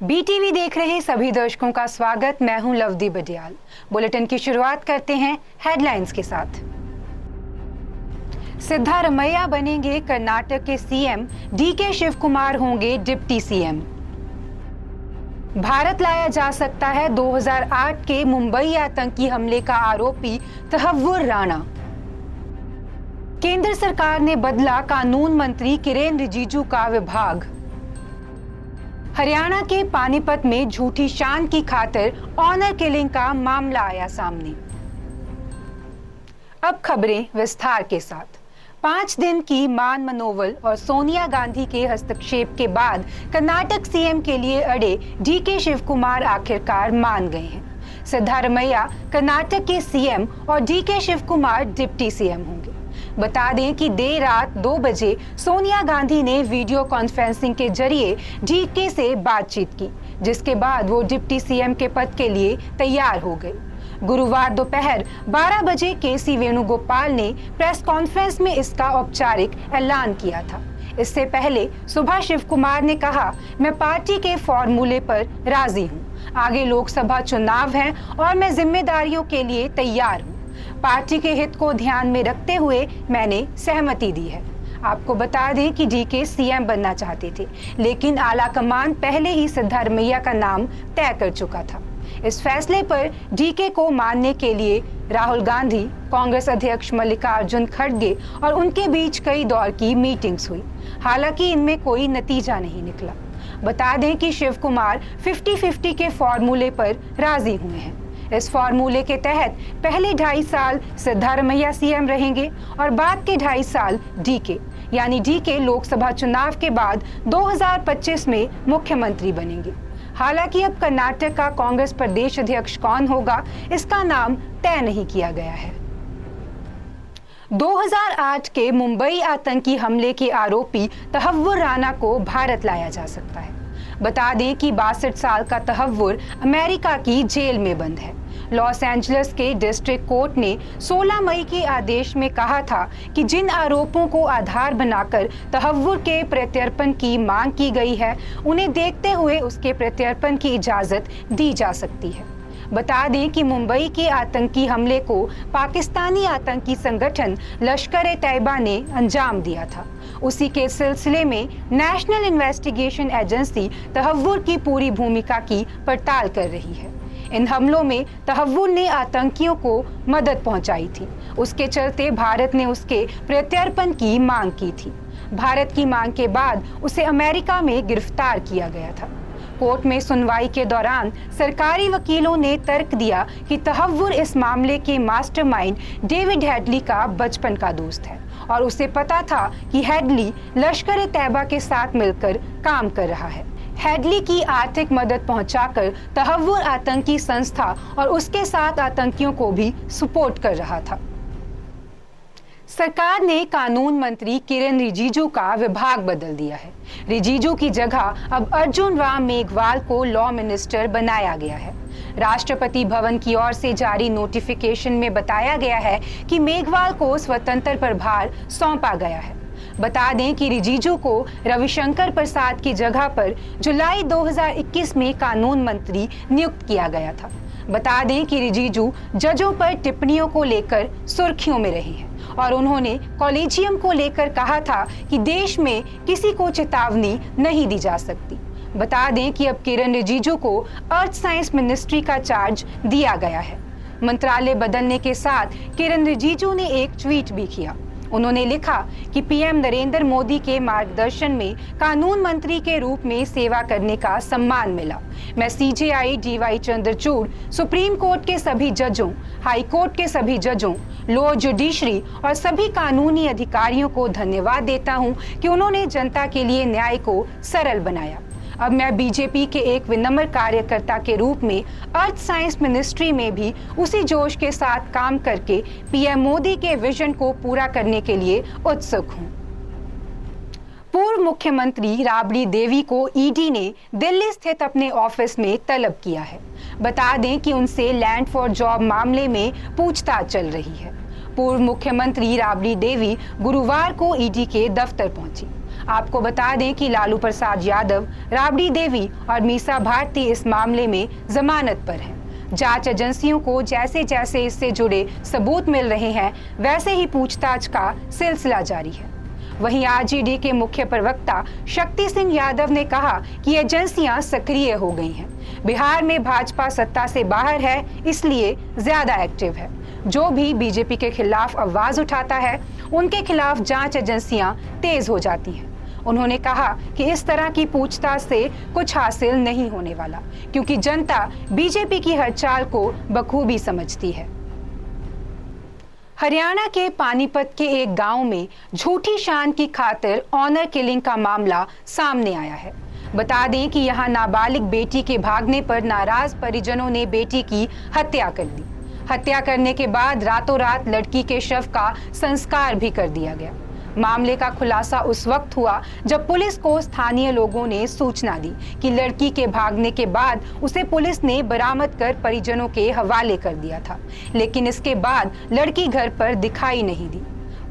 BTV देख रहे सभी दर्शकों का स्वागत। मैं हूं लवदी बडियाल। बुलेटिन की शुरुआत करते हैं हेडलाइंस के साथ। सिद्धारमैया बनेंगे कर्नाटक के सीएम, डीके शिव कुमार होंगे डिप्टी सीएम। भारत लाया जा सकता है 2008 के मुंबई आतंकी हमले का आरोपी तहव्वुर राणा। केंद्र सरकार ने बदला कानून मंत्री किरेन रिजिजू का विभाग। हरियाणा के पानीपत में झूठी शान की खातिर ऑनर किलिंग का मामला आया सामने। अब खबरें विस्तार के साथ। 5 दिन की मान मनोवल और सोनिया गांधी के हस्तक्षेप के बाद कर्नाटक सीएम के लिए अड़े डीके शिव कुमार आखिरकार मान गए हैं। सिद्धारमैया कर्नाटक के सीएम और DK Shivakumar deputy CM होंगे। बता दें कि देर रात 2 बजे सोनिया गांधी ने वीडियो कॉन्फ्रेंसिंग के जरिए डीके से बातचीत की, जिसके बाद वो डिप्टी सीएम के पद के लिए तैयार हो गए। गुरुवार दोपहर 12 बजे केसी वेणुगोपाल ने प्रेस कॉन्फ्रेंस में इसका औपचारिक ऐलान किया था। इससे पहले सुबह शिव कुमार ने कहा, मैं पार्टी के फॉर्मूले पर राजी हूँ। आगे लोकसभा चुनाव हैं और मैं जिम्मेदारियों के लिए तैयार हूँ। पार्टी के हित को ध्यान में रखते हुए मैंने सहमति दी है। आपको बता दें कि डीके सीएम बनना चाहते थे, लेकिन आला कमान पहले ही सिद्धारमैया का नाम तय कर चुका था। इस फैसले पर डीके को मानने के लिए राहुल गांधी, कांग्रेस अध्यक्ष मल्लिकार्जुन खड़गे और उनके बीच कई दौर की मीटिंग्स हुई। हालांकि इनमें कोई नतीजा नहीं निकला। बता दें कि शिव कुमार 50-50 के फॉर्मूले पर राजी हुए हैं। इस फॉर्मूले के तहत पहले 2.5 साल सिद्धारमैया सीएम रहेंगे और बाद के 2.5 साल डीके, यानी डीके लोकसभा चुनाव के बाद 2025 में मुख्यमंत्री बनेंगे। हालांकि अब कर्नाटक का कांग्रेस प्रदेश अध्यक्ष कौन होगा, इसका नाम तय नहीं किया गया है। 2008 के मुंबई आतंकी हमले के आरोपी तहव्वुर राणा को भारत लाया जा सकता है। बता दें कि 62 साल का तहव्वुर अमेरिका की जेल में बंद है। लॉस एंजलिस के डिस्ट्रिक्ट कोर्ट ने 16 मई के आदेश में कहा था कि जिन आरोपों को आधार बनाकर तहव्वुर के प्रत्यर्पण की मांग की गई है, उन्हें देखते हुए उसके प्रत्यर्पण की इजाजत दी जा सकती है। बता दें कि मुंबई के आतंकी हमले को पाकिस्तानी आतंकी संगठन लश्कर-ए-तैयबा ने अंजाम दिया था। उसी के सिलसिले में नेशनल इन्वेस्टिगेशन एजेंसी तहव्वुर की पूरी भूमिका की पड़ताल कर रही है। इन हमलों में तहव्वुर ने आतंकियों को मदद पहुंचाई थी। उसके चलते भारत ने उसके प्रत्यर्पण की मांग की थी। भारत की मांग के बाद उसे अमेरिका में गिरफ्तार किया गया था। कोर्ट में सुनवाई के दौरान सरकारी वकीलों ने तर्क दिया कि तहव्वुर इस मामले के मास्टरमाइंड डेविड हेडली का बचपन का दोस्त है और उसे पता था कि हेडली लश्कर-ए-तैयबा के साथ मिलकर काम कर रहा है। हेडली की आर्थिक मदद पहुंचाकर तहव्वुर आतंकी संस्था और उसके साथ आतंकियों को भी सपोर्ट कर रहा था। सरकार ने कानून मंत्री किरेन रिजिजू का विभाग बदल दिया है। रिजिजू की जगह अब अर्जुन राम मेघवाल को लॉ मिनिस्टर बनाया गया है। राष्ट्रपति भवन की ओर से जारी नोटिफिकेशन में बताया गया है कि मेघवाल को स्वतंत्र प्रभार सौंपा गया है। बता दें कि रिजिजू को रविशंकर प्रसाद की जगह पर जुलाई 2021 में कानून मंत्री नियुक्त किया गया था। बता दें कि रिजिजू जजों पर टिप्पणियों को लेकर सुर्खियों में रहे हैं और उन्होंने कॉलेजियम को लेकर कहा था कि देश में किसी को चेतावनी नहीं दी जा सकती। बता दें कि अब किरेन रिजिजू को अर्थ साइंस मिनिस्ट्री का चार्ज दिया गया है। मंत्रालय बदलने के साथ किरेन रिजिजू ने एक ट्वीट भी किया। उन्होंने लिखा कि पीएम नरेंद्र मोदी के मार्गदर्शन में कानून मंत्री के रूप में सेवा करने का सम्मान मिला। मैं CJI DY Chandrachud, supreme court के सभी जजों, हाई कोर्ट के सभी जजों, लोअर जुडिशरी और सभी कानूनी अधिकारियों को धन्यवाद देता हूं कि उन्होंने जनता के लिए न्याय को सरल बनाया। अब मैं बीजेपी के एक विनम्र कार्यकर्ता के रूप में अर्थ साइंस मिनिस्ट्री में भी उसी जोश के साथ काम करके पीएम मोदी के विजन को पूरा करने के लिए उत्सुक हूं। पूर्व मुख्यमंत्री राबड़ी देवी को ईडी ने दिल्ली स्थित अपने ऑफिस में तलब किया है। बता दें कि उनसे लैंड फॉर जॉब मामले में पूछताछ चल रही है। पूर्व मुख्यमंत्री राबड़ी देवी गुरुवार को ईडी के दफ्तर पहुंची। आपको बता दें कि लालू प्रसाद यादव, राबड़ी देवी और मीसा भारती इस मामले में जमानत पर हैं। जांच एजेंसियों को जैसे जैसे इससे जुड़े सबूत मिल रहे हैं, वैसे ही पूछताछ का सिलसिला जारी है। वहीं आरजेडी के मुख्य प्रवक्ता शक्ति सिंह यादव ने कहा कि एजेंसियां सक्रिय हो गई हैं। बिहार में भाजपा सत्ता से बाहर है, इसलिए ज्यादा एक्टिव है। जो भी बीजेपी के खिलाफ आवाज उठाता है, उनके खिलाफ जांच एजेंसियां तेज हो जाती हैं। उन्होंने कहा कि इस तरह की पूछताछ से कुछ हासिल नहीं होने वाला, क्योंकि जनता बीजेपी की हर चाल को बखूबी समझती है। हरियाणा के पानीपत के एक गांव में झूठी शान की खातिर ऑनर किलिंग का मामला सामने आया है। बता दें कि यहां नाबालिग बेटी के भागने पर नाराज परिजनों ने बेटी की हत्या कर दी। हत्या करने के बाद रातों रात लड़की के शव का संस्कार भी कर दिया गया। मामले का खुलासा उस वक्त हुआ जब पुलिस को स्थानीय लोगों ने सूचना दी कि लड़की के भागने के बाद उसे पुलिस ने बरामद कर परिजनों के हवाले कर दिया था, लेकिन इसके बाद लड़की घर पर दिखाई नहीं दी।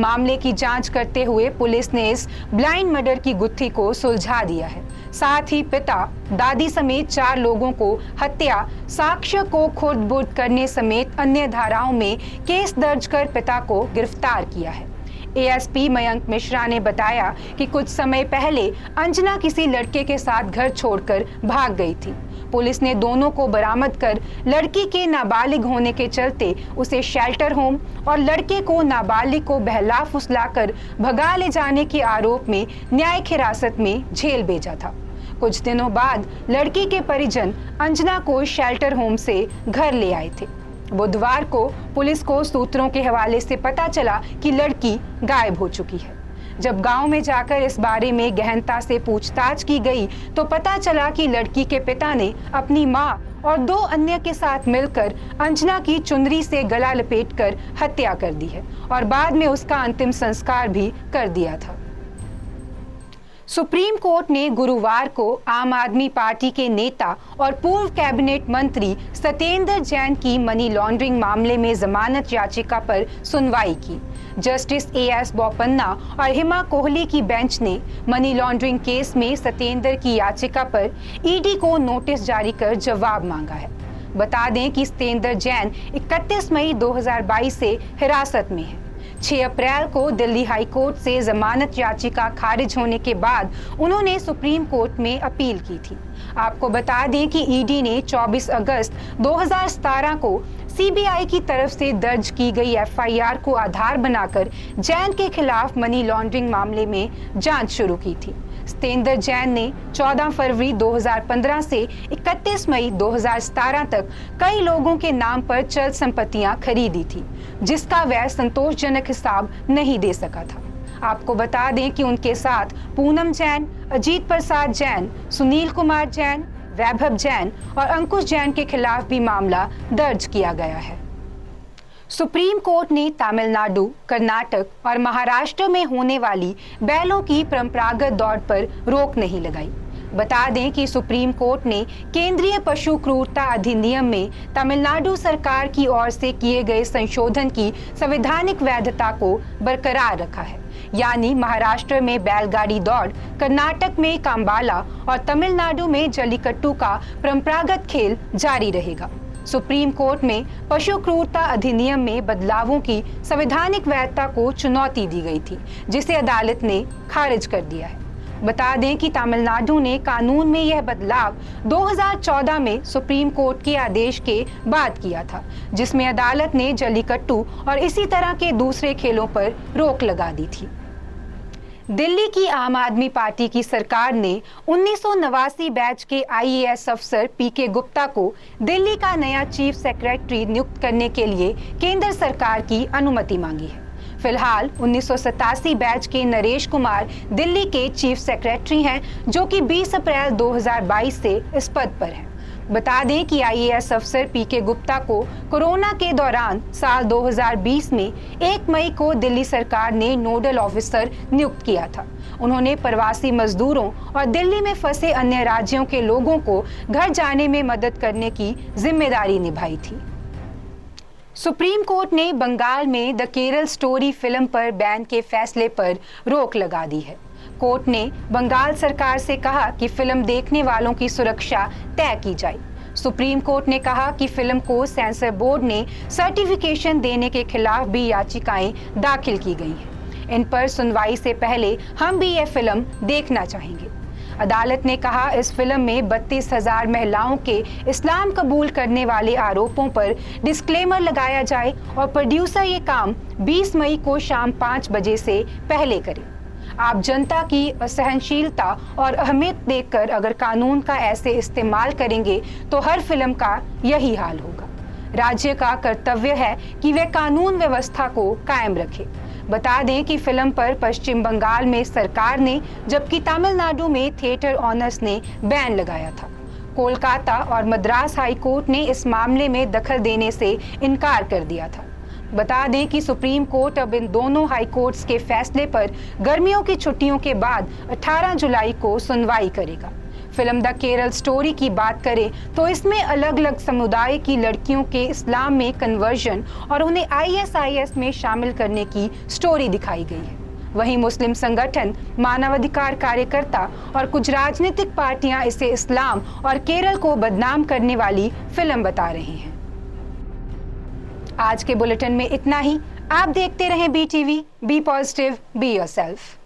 मामले की जांच करते हुए पुलिस ने इस ब्लाइंड मर्डर की गुत्थी को सुलझा दिया है। साथ ही पिता, दादी समेत 4 लोगों को हत्या, साक्ष्य को खुर्द-बुर्द करने समेत अन्य धाराओं में केस दर्ज कर पिता को गिरफ्तार किया है। एएसपी मयंक मिश्रा ने बताया कि कुछ समय पहले अंजना किसी लड़के के साथ घर छोड़कर भाग गई थी। पुलिस ने दोनों को बरामद कर लड़की के नाबालिग होने के चलते उसे शेल्टर होम और लड़के को नाबालिग को बहला फुसलाकर भगा ले जाने के आरोप में न्यायिक हिरासत में जेल भेजा था। कुछ दिनों बाद लड़की के परिजन अंजना को शेल्टर होम से घर ले आए थे। बुधवार को पुलिस को सूत्रों के हवाले से पता चला कि लड़की गायब हो चुकी है। जब गांव में जाकर इस बारे में गहनता से पूछताछ की गई तो पता चला कि लड़की के पिता ने अपनी मां और 2 अन्य के साथ मिलकर अंजना की चुनरी से गला लपेटकर हत्या कर दी है और बाद में उसका अंतिम संस्कार भी कर दिया था। सुप्रीम कोर्ट ने गुरुवार को आम आदमी पार्टी के नेता और पूर्व कैबिनेट मंत्री सत्येंद्र जैन की मनी लॉन्ड्रिंग मामले में जमानत याचिका पर सुनवाई की। जस्टिस एएस बोपन्ना और हिमा कोहली की बेंच ने मनी लॉन्ड्रिंग केस में सत्येंद्र की याचिका पर ईडी को नोटिस जारी कर जवाब मांगा है। बता दें कि सत्येंद्र जैन 31 मई 2022 से हिरासत में है। 6 अप्रैल को दिल्ली हाई कोर्ट से जमानत याचिका खारिज होने के बाद उन्होंने सुप्रीम कोर्ट में अपील की थी। आपको बता दें कि ईडी ने 24 अगस्त 2017 को सीबीआई की तरफ से दर्ज की गई एफआईआर को आधार बनाकर जैन के खिलाफ मनी लॉन्ड्रिंग मामले में जांच शुरू की थी। सत्येंद्र जैन ने 14 फरवरी 2015 से 31 मई 2017 तक कई लोगों के नाम पर चल संपत्तियां खरीदी थी, जिसका वह संतोषजनक हिसाब नहीं दे सका था। आपको बता दें कि उनके साथ पूनम जैन, अजीत प्रसाद जैन, सुनील कुमार जैन, वैभव जैन और अंकुश जैन के खिलाफ भी मामला दर्ज किया गया है। सुप्रीम कोर्ट ने तमिलनाडु, कर्नाटक और महाराष्ट्र में होने वाली बैलों की परंपरागत दौड़ पर रोक नहीं लगाई। बता दें कि सुप्रीम कोर्ट ने केंद्रीय पशु क्रूरता अधिनियम में तमिलनाडु सरकार की ओर से किए गए संशोधन की संवैधानिक वैधता को बरकरार रखा है। यानी महाराष्ट्र में बैलगाड़ी दौड़, कर्नाटक में काम्बाला और तमिलनाडु में जल्लीकट्टू का परंपरागत खेल जारी रहेगा। सुप्रीम कोर्ट में पशु क्रूरता अधिनियम में बदलावों की संवैधानिक वैधता को चुनौती दी गई थी, जिसे अदालत ने खारिज कर दिया है। बता दें कि तमिलनाडु ने कानून में यह बदलाव 2014 में सुप्रीम कोर्ट के आदेश के बाद किया था, जिसमें अदालत ने जल्लीकट्टू और इसी तरह के दूसरे खेलों पर रोक लगा दी थी। दिल्ली की आम आदमी पार्टी की सरकार ने 1989 बैच के आईएएस अफसर पीके गुप्ता को दिल्ली का नया चीफ सेक्रेटरी नियुक्त करने के लिए केंद्र सरकार की अनुमति मांगी है। फिलहाल 1987 बैच के नरेश कुमार दिल्ली के चीफ सेक्रेटरी हैं, जो कि 20 अप्रैल 2022 से इस पद पर हैं। बता दें कि आईएएस अफसर पीके गुप्ता को कोरोना के दौरान साल 2020 में 1 मई को दिल्ली सरकार ने नोडल ऑफिसर नियुक्त किया था। उन्होंने प्रवासी मजदूरों और दिल्ली में फंसे अन्य राज्यों के लोगों को घर जाने में मदद करने की जिम्मेदारी निभाई थी। सुप्रीम कोर्ट ने बंगाल में द केरल स्टोरी फिल्म पर बैन के फैसले पर रोक लगा दी है। कोर्ट ने बंगाल सरकार से कहा कि फिल्म देखने वालों की सुरक्षा तय की जाए। सुप्रीम कोर्ट ने कहा कि फिल्म को सेंसर बोर्ड ने सर्टिफिकेशन देने के खिलाफ भी याचिकाएं दाखिल की गई हैं। इन पर सुनवाई से पहले हम भी यह फिल्म देखना चाहेंगे। अदालत ने कहा इस फिल्म में 32,000 महिलाओं के इस्लाम कबूल करने वाले आरोपों पर डिस्क्लेमर लगाया जाए और प्रोड्यूसर ये काम 20 मई को शाम 5 बजे से पहले करे। आप जनता की असहनशीलता और अहमियत देखकर अगर कानून का ऐसे इस्तेमाल करेंगे तो हर फिल्म का यही हाल होगा। राज्य का कर्तव्य है कि वह कानून व्यवस्था को कायम रखे। बता दें कि फिल्म पर पश्चिम बंगाल में सरकार ने जबकि तमिलनाडु में थिएटर ऑनर्स ने बैन लगाया था। कोलकाता और मद्रास हाई कोर्ट ने इस मामले में दखल देने से इनकार कर दिया था। बता दें कि सुप्रीम कोर्ट अब इन दोनों हाई कोर्ट्स के फैसले पर गर्मियों की छुट्टियों के बाद 18 जुलाई को सुनवाई करेगा। फिल्म द केरल स्टोरी की बात करें तो इसमें अलग अलग समुदाय की लड़कियों के इस्लाम में कन्वर्जन और उन्हें ISIS में शामिल करने की स्टोरी दिखाई गई है। वहीं मुस्लिम संगठन, मानवाधिकार कार्यकर्ता और कुछ राजनीतिक पार्टियां इसे इस्लाम और केरल को बदनाम करने वाली फिल्म बता रही हैं। आज के बुलेटिन में इतना ही। आप देखते रहें BTV, be positive, be yourself.